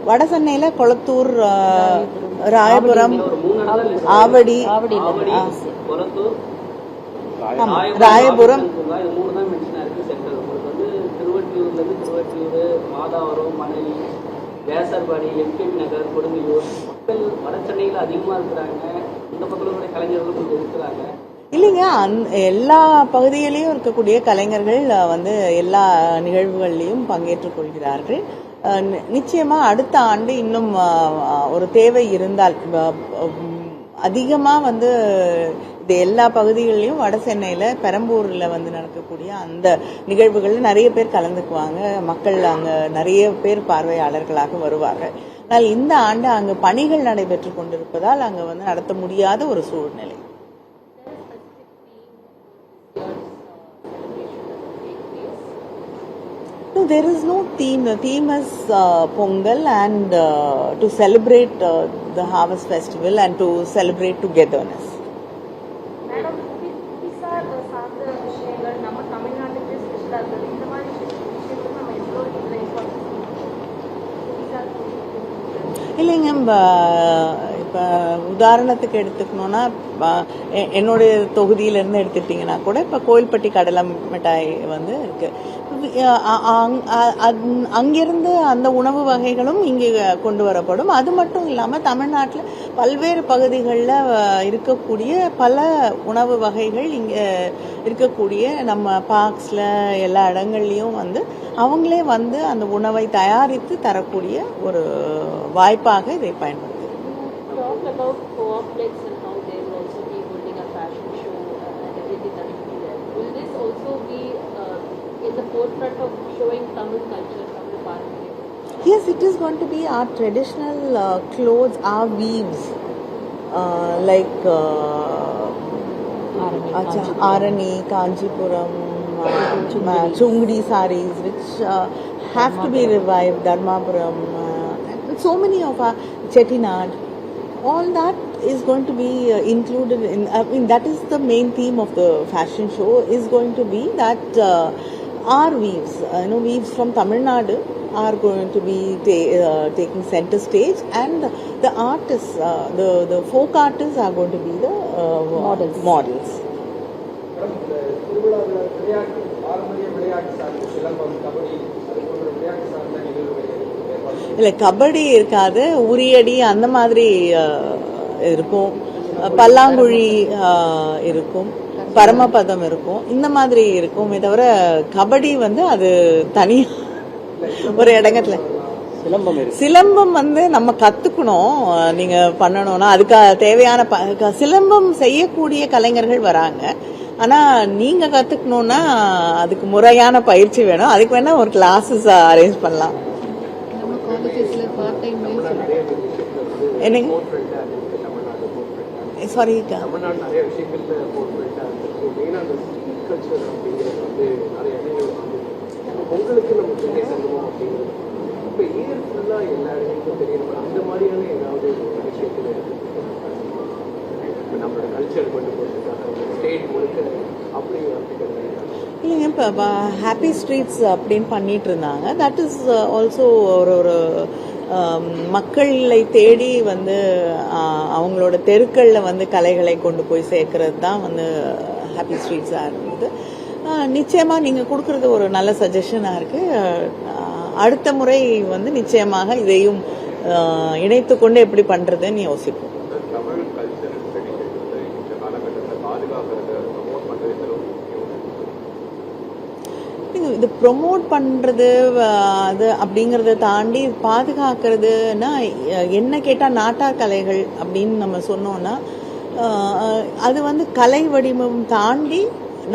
வடசென்னையில Kolathur, Royapuram, Avadi, Royapuram, Madhavaram, Manali, Vyasarpadi, MKB நகர், கொடுங்கையூர் மக்கள் வட சென்னையில் அதிகமாக இருக்கிறாங்க. இந்த பக்கத்தில் கலைஞர்கள் கொஞ்சம் இருக்கிறாங்க. இல்லைங்க, எல்லா பகுதியிலையும் இருக்கக்கூடிய கலைஞர்கள் வந்து எல்லா நிகழ்வுகள்லையும் பங்கேற்றுக் கொள்கிறார்கள். நிச்சயமா அடுத்த ஆண்டு இன்னும் ஒரு தேவை இருந்தால் அதிகமா வந்து இது எல்லா பகுதிகளிலும் வட சென்னையில பெரம்பூர்ல வந்து நடக்கக்கூடிய அந்த நிகழ்வுகள்ல நிறைய பேர் கலந்துக்குவாங்க. மக்கள் அங்க நிறைய பேர் பார்வையாளர்களாக வருவார்கள். ஆனால் இந்த ஆண்டு அங்கு பணிகள் நடைபெற்று கொண்டிருப்பதால் அங்க வந்து நடத்த முடியாத ஒரு சூழ்நிலை. No, there is no theme. The theme is Pongal and to celebrate the harvest festival and to celebrate togetherness. Madam, புவிசார் சார்ந்த விஷயங்கள் நம்ம தமிழ்நாட்டுக்கு ஸ்பெஷலா இருக்குது. இந்த மாதிரி விஷயங்கள் நம்ம எவ்வளோ இல்லைங்க, இப்போ உதாரணத்துக்கு எடுத்துக்கணும்னா என்னுடைய தொகுதியிலேருந்து எடுத்துக்கிட்டிங்கன்னா கூட இப்போ கோயில்பட்டி கடலை மிட்டாய் வந்து இருக்கு. அங்கிருந்து அந்த உணவு வகைகளும் இங்கே கொண்டு வரப்படும். அது மட்டும் இல்லாமல் தமிழ்நாட்டில் பல்வேறு பகுதிகளில் இருக்கக்கூடிய பல உணவு வகைகள் இங்கே இருக்கக்கூடிய நம்ம பார்க்ஸில் எல்லா இடங்கள்லையும் வந்து அவங்களே வந்து அந்த உணவை தயாரித்து தரக்கூடிய ஒரு வாய்ப்பாக இதை பயன்படுது. in the forefront of showing Tamil culture, Tamil paramparya? Yes, it is going to be our traditional clothes, our weaves, like Arani, Kanjipuram, Chungri sarees, which have to be revived, Dharmapuram, so many of our Chettinad. All that is going to be included in, that is the main theme of the fashion show, is going to be that our weaves, weaves from Tamil Nadu are going to be taking center stage, and the artists, the folk artists are going to be the models. இல்ல, கபடி இருக்காது, உரியடி அந்த மாதிரி இருக்கும், பல்லாங்குழி இருக்கும், பரமபதம் இருக்கும், இந்த மாதிரி இருக்கும். தவிர கபடி வந்து அது தனி ஒரு இடங்கத்துல. சிலம்பம் வந்து நம்ம கத்துக்கணும், நீங்க பண்ணணும்னா அதுக்கு தேவையான சிலம்பம் செய்யக்கூடிய கலைஞர்கள் வராங்க. ஆனா நீங்க கத்துக்கணும்னா அதுக்கு முறையான பயிற்சி வேணும். அதுக்கு வேணா ஒரு கிளாஸஸ் அரேஞ்ச் பண்ணலாம். என்னங்க, சாரி, இல்லைங்க, இப்போ ஹாப்பி ஸ்ட்ரீட்ஸ் அப்படின்னு பண்ணிட்டு இருந்தாங்க. தட் இஸ் ஆல்சோ ஒரு மக்களை தேடி வந்து அவங்களோட தெருக்களில் வந்து கலைகளை கொண்டு போய் சேர்க்கறது தான் வந்து ஹாப்பி ஸ்ட்ரீட்ஸாக இருந்தது. நிச்சயமாக நீங்கள் கொடுக்கறது ஒரு நல்ல சஜஷனாக இருக்குது. அடுத்த முறை வந்து நிச்சயமாக இதையும் இணைத்து கொண்டு எப்படி பண்ணுறதுன்னு யோசிப்போம். இது ப்ரொமோட் பண்றது அது அப்படிங்கறத தாண்டி பாதுகாக்கிறதுனா என்ன கேட்டா நாட்டார் கலைகள் அப்படின்னு நம்ம சொன்னோம்னா அது வந்து கலை வடிவம் தாண்டி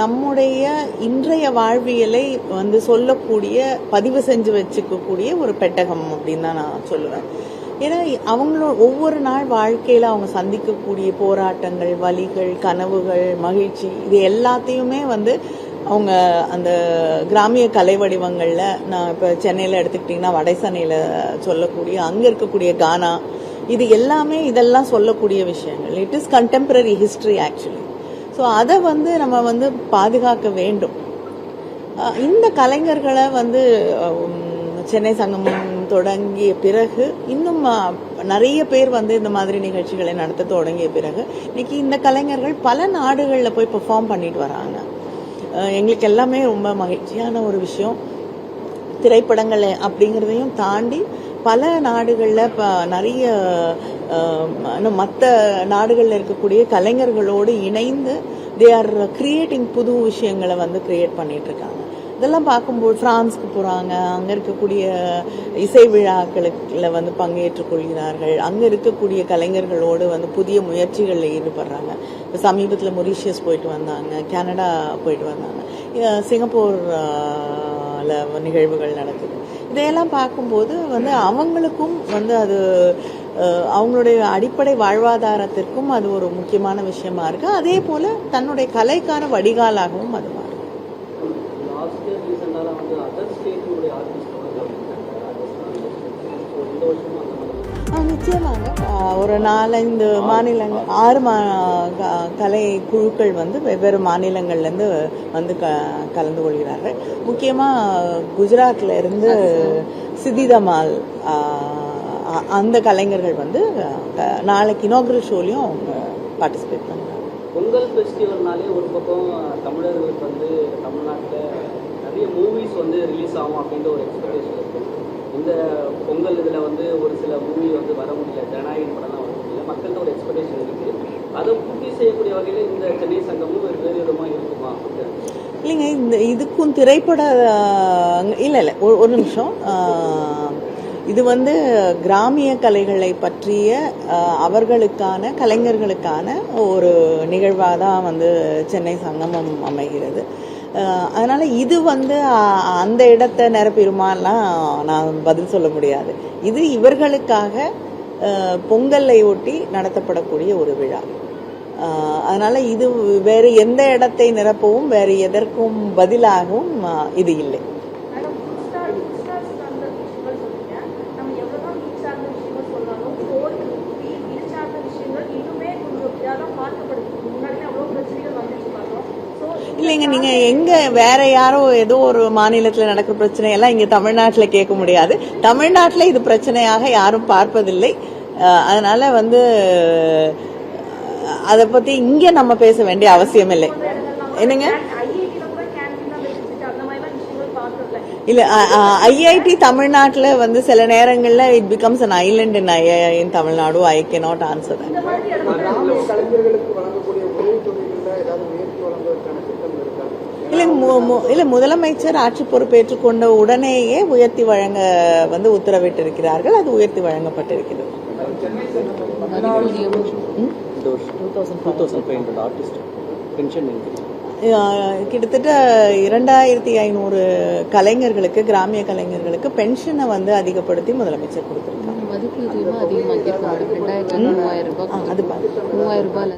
நம்முடைய இன்றைய வாழ்வியலை வந்து சொல்லக்கூடிய, பதிவு செஞ்சு வச்சுக்கக்கூடிய ஒரு பெட்டகம் அப்படின்னு தான் நான் சொல்லுவேன். ஏன்னா அவங்களோட ஒவ்வொரு நாள் வாழ்க்கையில அவங்க சந்திக்கக்கூடிய போராட்டங்கள், வலிகள், கனவுகள், மகிழ்ச்சி, இது எல்லாத்தையுமே வந்து அவங்க அந்த கிராமிய கலை வடிவங்கள்ல, நான் இப்போ சென்னையில் எடுத்துக்கிட்டிங்கன்னா வடசென்னையில் சொல்லக்கூடிய அங்கே இருக்கக்கூடிய கானா, இது எல்லாமே இதெல்லாம் சொல்லக்கூடிய விஷயங்கள். It is contemporary history actually. So அதை வந்து நம்ம வந்து பாதுகாக்க வேண்டும். இந்த கலைஞர்களை வந்து சென்னை சங்கமம் தொடங்கிய பிறகு இன்னும் நிறைய பேர் வந்து இந்த மாதிரி நிகழ்ச்சிகளை நடத்த தொடங்கிய பிறகு இன்னைக்கு இந்த கலைஞர்கள் பல நாடுகளில் போய் பெர்ஃபார்ம் பண்ணிட்டு வராங்க. எங்களுக்கு எல்லாமே ரொம்ப மகிழ்ச்சியான ஒரு விஷயம். திரைப்படங்கள் அப்படிங்கிறதையும் தாண்டி பல நாடுகளில் நிறைய மற்ற நாடுகளில் இருக்கக்கூடிய கலைஞர்களோடு இணைந்து தே ஆர் கிரியேட்டிங் புது விஷயங்களை வந்து கிரியேட் பண்ணிட்டு இருக்காங்க. இதெல்லாம் பார்க்கும்போது பிரான்ஸ்க்கு போகிறாங்க, அங்கே இருக்கக்கூடிய இசை விழாக்களுக்குள்ள வந்து பங்கேற்றுக் கொள்கிறார்கள், அங்கே இருக்கக்கூடிய கலைஞர்களோடு வந்து புதிய முயற்சிகளில் ஈடுபடுறாங்க. இப்போ சமீபத்தில் மொரீஷியஸ் போயிட்டு வந்தாங்க, கனடா போயிட்டு வந்தாங்க, சிங்கப்பூர்ல நிகழ்வுகள் நடக்குது. இதையெல்லாம் பார்க்கும்போது வந்து அவங்களுக்கும் வந்து அது அவங்களுடைய அடிப்படை வாழ்வாதாரத்திற்கும் அது ஒரு முக்கியமான விஷயமா இருக்கு. அதே போல தன்னுடைய கலைக்கான வடிகாலாகவும் அது மாறும். நிச்சயமாக ஒரு 4-5 மாநிலங்கள் 6 கலை குழுக்கள் வந்து வெவ்வேறு மாநிலங்கள்லேருந்து வந்து கலந்து கொள்கிறார்கள். முக்கியமாக குஜராத்ல இருந்து சித்திதமால் அந்த கலைஞர்கள் வந்து நாளைக்கு இனாகுரல் ஷோலையும் அவங்க பார்ட்டிசிபேட் பண்ணுறாங்க. பொங்கல் ஃபெஸ்டிவல்னாலே ஒரு பக்கம் தமிழர்களுக்கு வந்து தமிழ்நாட்டில் நிறைய மூவிஸ் வந்து ரிலீஸ் ஆகும் அப்படின்ற ஒரு எக்ஸ்பெக்டேஷன் இருக்குது. இந்த பொங்கல் இதில் வந்து ஒரு சில மூவி வந்து வர முடியல, ஜனநாயகம் படம்லாம் வர முடியல, மக்கள்கிட்ட ஒரு எக்ஸ்பெக்டேஷன் இருக்குது. அதை பூர்த்தி செய்யக்கூடிய வகையில் இந்த சென்னை சங்கமும் வேறு விதமாக இருக்குமா? இல்லைங்க, இந்த இதுக்கும் திரைப்பட இல்லை ஒரு நிமிஷம். இது வந்து கிராமிய கலைகளை பற்றிய அவர்களுக்கான கலைஞர்களுக்கான ஒரு நிகழ்வாக தான் வந்து சென்னை சங்கமம் அமைகிறது. அதனால இது வந்து அந்த இடத்தை நிரப்பிடுமாலாம் நான் பதில் சொல்ல முடியாது. இது இவர்களுக்காக பொங்கலை ஒட்டி நடத்தப்படக்கூடிய ஒரு விழா. அதனால இது வேறு எந்த இடத்தை நிரப்பவும் வேறு எதற்கும் பதிலாகவும் இது இல்லை. இல்லைங்க, நீங்க எங்க வேற யாரோ ஏதோ ஒரு மாநிலத்தில் நடக்கிற பிரச்சனை எல்லாம் இங்க தமிழ்நாட்டில் கேட்க முடியாது. தமிழ்நாட்டில் இது பிரச்சனையாக யாரும் பார்ப்பதில்லை. அதனால வந்து அதை பத்தி இங்க நம்ம பேச வேண்டிய அவசியம் இல்லை. என்னங்க? இல்ல, ஐஐடி தமிழ்நாட்டில் வந்து சில நேரங்கள்ல it becomes an island in Tamil Nadu. I cannot answer that. இல்ல, முதலமைச்சர் ஆட்சி பொறுப்பேற்றுக் கொண்ட உடனேயே உயர்த்தி வழங்க வந்து உத்தரவிட்டிருக்கிறார்கள். அது உயர்த்தி வழங்கப்பட்டிருக்கிறது. கிட்டத்தட்ட 2500 கலைஞர்களுக்கு, கிராமிய கலைஞர்களுக்கு பென்ஷனை வந்து அதிகப்படுத்தி முதலமைச்சர் கொடுத்திருக்காங்க. மதிப்பு அதிகமாக 2000 ரூபாய் 3000 ரூபாய்